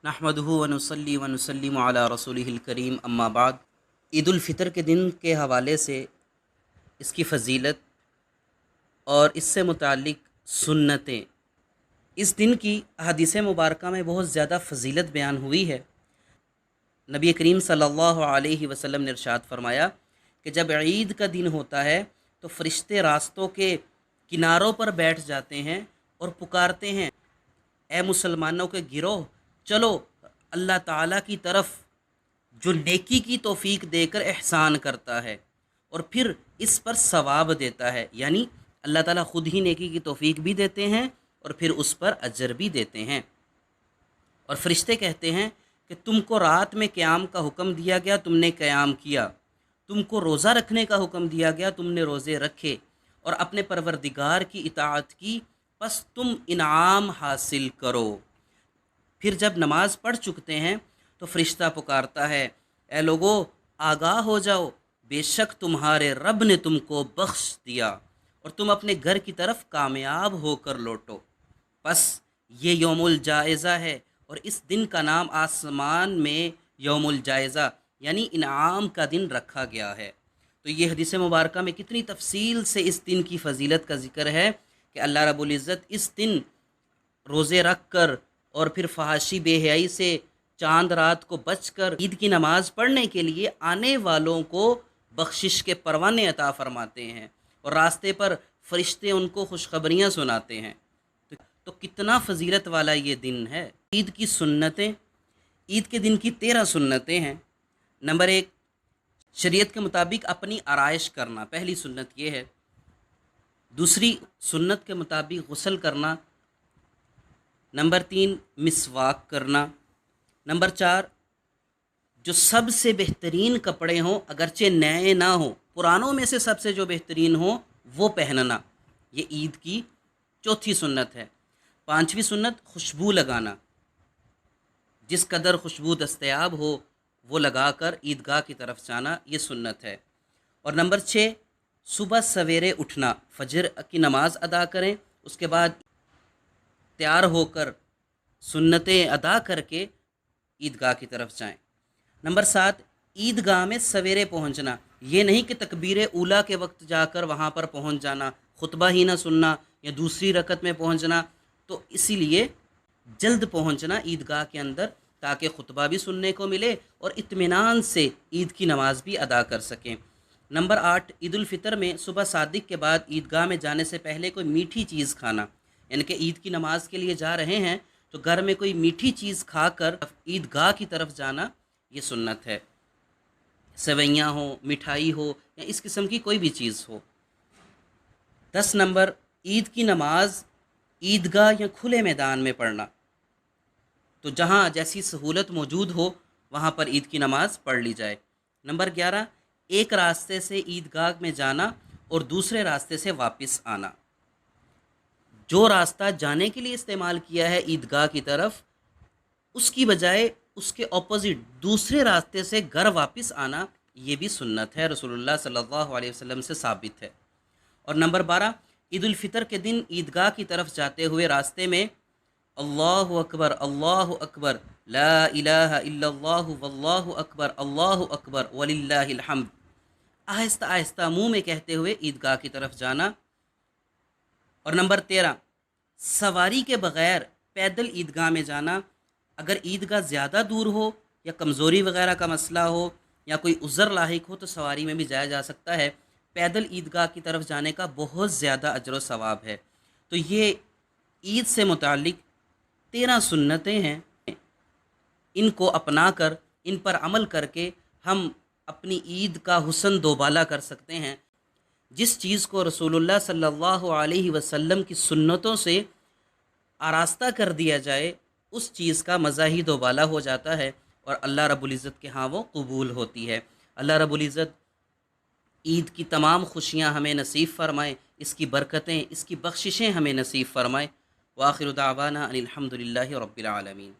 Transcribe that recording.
نحمدہ ونصلی ونسلم علی رسولہ الکریم اما بعد۔ عید الفطر کے دن کے حوالے سے اس کی فضیلت اور اس سے متعلق سنتیں، اس دن کی احادیث مبارکہ میں بہت زیادہ فضیلت بیان ہوئی ہے۔ نبی کریم صلی اللہ علیہ وسلم نے ارشاد فرمایا کہ جب عید کا دن ہوتا ہے تو فرشتے راستوں کے کناروں پر بیٹھ جاتے ہیں اور پکارتے ہیں، اے مسلمانوں کے گروہ، چلو اللہ تعالیٰ کی طرف جو نیکی کی توفیق دے کر احسان کرتا ہے اور پھر اس پر ثواب دیتا ہے، یعنی اللہ تعالیٰ خود ہی نیکی کی توفیق بھی دیتے ہیں اور پھر اس پر اجر بھی دیتے ہیں۔ اور فرشتے کہتے ہیں کہ تم کو رات میں قیام کا حکم دیا گیا، تم نے قیام کیا، تم کو روزہ رکھنے کا حکم دیا گیا، تم نے روزے رکھے اور اپنے پروردگار کی اطاعت کی، پس تم انعام حاصل کرو۔ پھر جب نماز پڑھ چکتے ہیں تو فرشتہ پکارتا ہے، اے لوگو آگاہ ہو جاؤ، بے شک تمہارے رب نے تم کو بخش دیا اور تم اپنے گھر کی طرف کامیاب ہو کر لوٹو۔ پس یہ یوم الجائزہ ہے اور اس دن کا نام آسمان میں یوم الجائزہ یعنی انعام کا دن رکھا گیا ہے۔ تو یہ حدیث مبارکہ میں کتنی تفصیل سے اس دن کی فضیلت کا ذکر ہے کہ اللہ رب العزت اس دن روزے رکھ کر اور پھر فحاشی بے حیائی سے چاند رات کو بچ کر عید کی نماز پڑھنے کے لیے آنے والوں کو بخشش کے پروانے عطا فرماتے ہیں اور راستے پر فرشتے ان کو خوشخبریاں سناتے ہیں۔ تو کتنا فضیلت والا یہ دن ہے۔ عید کی سنتیں، عید کے دن کی 13 سنتیں ہیں۔ نمبر 1، شریعت کے مطابق اپنی آرائش کرنا، پہلی سنت یہ ہے۔ دوسری سنت کے مطابق غسل کرنا۔ نمبر 3، مسواک کرنا۔ نمبر 4، جو سب سے بہترین کپڑے ہوں اگرچہ نئے نہ ہوں، پرانوں میں سے سب سے جو بہترین ہوں وہ پہننا، یہ عید کی چوتھی سنت ہے۔ 5ویں سنت خوشبو لگانا، جس قدر خوشبو دستیاب ہو وہ لگا کر عیدگاہ کی طرف جانا، یہ سنت ہے۔ اور نمبر 6، صبح سویرے اٹھنا، فجر کی نماز ادا کریں، اس کے بعد تیار ہو کر سنتیں ادا کر کے عیدگاہ کی طرف جائیں۔ نمبر 7، عیدگاہ میں سویرے پہنچنا، یہ نہیں کہ تکبیر اولیٰ کے وقت جا کر وہاں پر پہنچ جانا، خطبہ ہی نہ سننا یا دوسری رکعت میں پہنچنا، تو اسی لیے جلد پہنچنا عیدگاہ کے اندر تاکہ خطبہ بھی سننے کو ملے اور اطمینان سے عید کی نماز بھی ادا کر سکیں۔ نمبر 8، عید الفطر میں صبح صادق کے بعد عیدگاہ میں جانے سے پہلے کوئی میٹھی چیز کھانا، یعنی کہ عید کی نماز کے لیے جا رہے ہیں تو گھر میں کوئی میٹھی چیز کھا کر عیدگاہ کی طرف جانا، یہ سنت ہے۔ سویاں ہوں، مٹھائی ہو یا اس قسم کی کوئی بھی چیز ہو۔ 10 نمبر، عید کی نماز عیدگاہ یا کھلے میدان میں پڑھنا، تو جہاں جیسی سہولت موجود ہو وہاں پر عید کی نماز پڑھ لی جائے۔ نمبر 11، ایک راستے سے عیدگاہ میں جانا اور دوسرے راستے سے واپس آنا، جو راستہ جانے کے لیے استعمال کیا ہے عیدگاہ کی طرف، اس کی بجائے اس کے اپوزٹ دوسرے راستے سے گھر واپس آنا، یہ بھی سنت ہے، رسول اللہ صلی اللہ علیہ وسلم سے ثابت ہے۔ اور نمبر 12، عید الفطر کے دن عیدگاہ کی طرف جاتے ہوئے راستے میں اللہ اکبر لا الہ الا اللہ واللہ اکبر اللہ اکبر وللہ الحمد، آہستہ آہستہ منہ میں کہتے ہوئے عیدگاہ کی طرف جانا۔ اور نمبر 13، سواری کے بغیر پیدل عیدگاہ میں جانا، اگر عیدگاہ زیادہ دور ہو یا کمزوری وغیرہ کا مسئلہ ہو یا کوئی عذر لاحق ہو تو سواری میں بھی جایا جا سکتا ہے۔ پیدل عیدگاہ کی طرف جانے کا بہت زیادہ اجر و ثواب ہے۔ تو یہ عید سے متعلق 13 سنتیں ہیں، ان کو اپنا کر، ان پر عمل کر کے ہم اپنی عید کا حسن دوبالا کر سکتے ہیں۔ جس چیز کو رسول اللہ صلی اللہ علیہ وسلم کی سنتوں سے آراستہ کر دیا جائے، اس چیز کا مزہ ہی دوبالا ہو جاتا ہے اور اللہ رب العزت کے ہاں وہ قبول ہوتی ہے۔ اللہ رب العزت عید کی تمام خوشیاں ہمیں نصیب فرمائے، اس کی برکتیں، اس کی بخششیں ہمیں نصیب فرمائے۔ وآخر دعوانا ان الحمد للہ رب العالمین۔